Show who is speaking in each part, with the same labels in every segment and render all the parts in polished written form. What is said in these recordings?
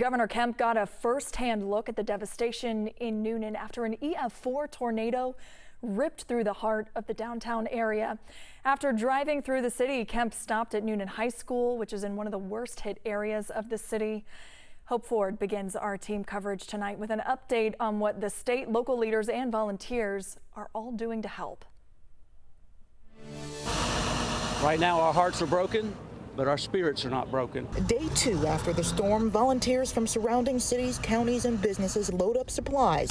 Speaker 1: Governor Kemp got a first-hand look at the devastation in Newnan after an EF4 tornado ripped through the heart of the downtown area. After driving through the city, Kemp stopped at Newnan High School, which is in one of the worst hit areas of the city. Hope Ford begins our team coverage tonight with an update on what the state, local leaders, and volunteers are all doing to help.
Speaker 2: Right now, our hearts are broken, but our spirits are not broken.
Speaker 3: Day 2 after the storm, volunteers from surrounding cities, counties, and businesses load up supplies.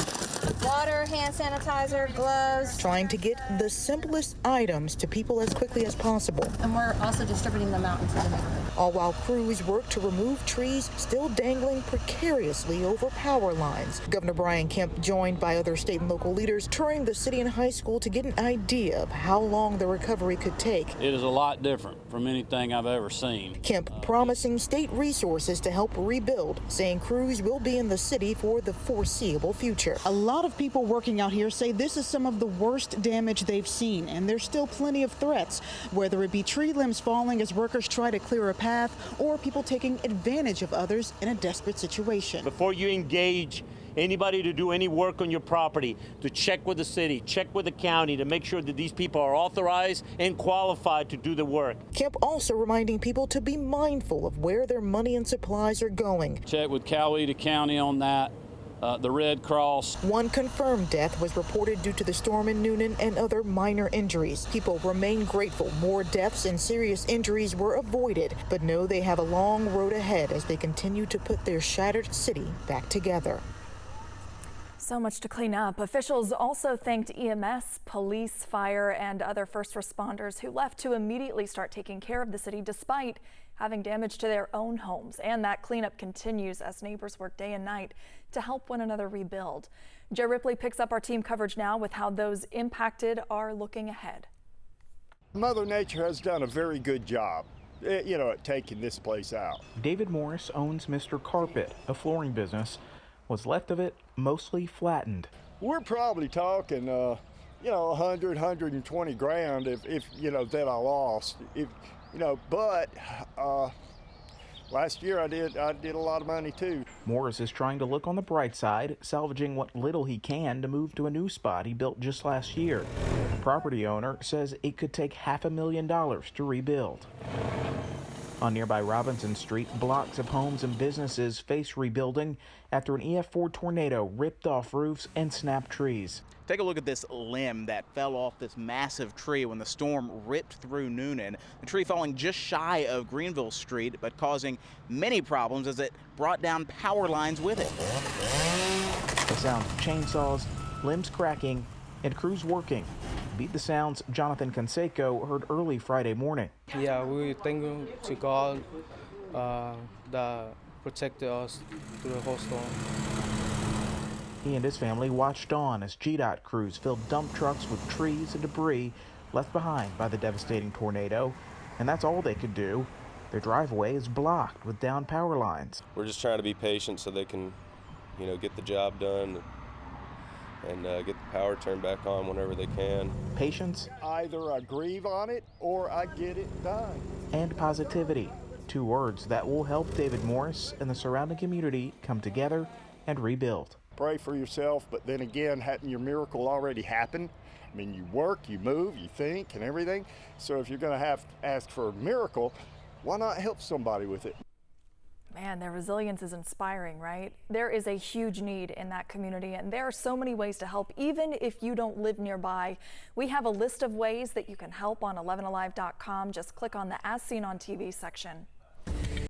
Speaker 4: Water, hand sanitizer, gloves.
Speaker 3: Trying to get the simplest items to people as quickly as possible.
Speaker 4: And we're also distributing them out into the neighborhood.
Speaker 3: All while crews work to remove trees still dangling precariously over power lines. Governor Brian Kemp joined by other state and local leaders touring the city and high school to get an idea of how long the recovery could take.
Speaker 2: It is a lot different from anything I've ever seen.
Speaker 3: Kemp promising state resources to help rebuild, saying crews will be in the city for the foreseeable future.
Speaker 5: A lot of people working out here say this is some of the worst damage they've seen, and there's still plenty of threats, whether it be tree limbs falling as workers try to clear a path or people taking advantage of others in a desperate situation.
Speaker 6: Before you engage anybody to do any work on your property, to check with the city, check with the county to make sure that these people are authorized and qualified to do the work.
Speaker 3: Kemp also reminding people to be mindful of where their money and supplies are going.
Speaker 2: Check with Coweta County on that. The Red Cross.
Speaker 3: One confirmed death was reported due to the storm in Newnan and other minor injuries. People remain grateful more deaths and serious injuries were avoided, but know they have a long road ahead as they continue to put their shattered city back together.
Speaker 1: So much to clean up. Officials also thanked EMS, police, fire, and other first responders who left to immediately start taking care of the city despite having damage to their own homes. And that cleanup continues as neighbors work day and night to help one another rebuild. Joe Ripley picks up our team coverage now with how those impacted are looking ahead.
Speaker 7: Mother Nature has done a very good job, at taking this place out.
Speaker 8: David Morris owns Mr. Carpet, a flooring business. What's left of it mostly flattened.
Speaker 7: We're probably talking, 100, 120 grand if that I lost. But last year I did a lot of money too.
Speaker 8: Morris is trying to look on the bright side, salvaging what little he can to move to a new spot he built just last year. The property owner says it could take $500,000 to rebuild. On nearby Robinson Street, blocks of homes and businesses face rebuilding after an EF4 tornado ripped off roofs and snapped trees.
Speaker 9: Take a look at this limb that fell off this massive tree when the storm ripped through Newnan. The tree falling just shy of Greenville Street, but causing many problems as it brought down power lines with it.
Speaker 8: The sound of chainsaws, limbs cracking, and crews working. Beat the sounds Jonathan Canseco heard early Friday morning.
Speaker 10: Yeah, we thank to God that protected us through the whole storm.
Speaker 8: He and his family watched on as GDOT crews filled dump trucks with trees and debris left behind by the devastating tornado, and that's all they could do. Their driveway is blocked with down power lines.
Speaker 11: We're just trying to be patient so they can, get the job done and get the power turned back on whenever they can.
Speaker 8: Patience.
Speaker 7: Either I grieve on it or I get it done.
Speaker 8: And positivity. 2 words that will help David Morris and the surrounding community come together and rebuild.
Speaker 7: Pray for yourself, but then again, hadn't your miracle already happened? I mean, you work, you move, you think and everything. So if you're going to have to ask for a miracle, why not help somebody with it?
Speaker 1: Man, their resilience is inspiring, right? There is a huge need in that community, and there are so many ways to help, even if you don't live nearby. We have a list of ways that you can help on 11alive.com. Just click on the As Seen on TV section.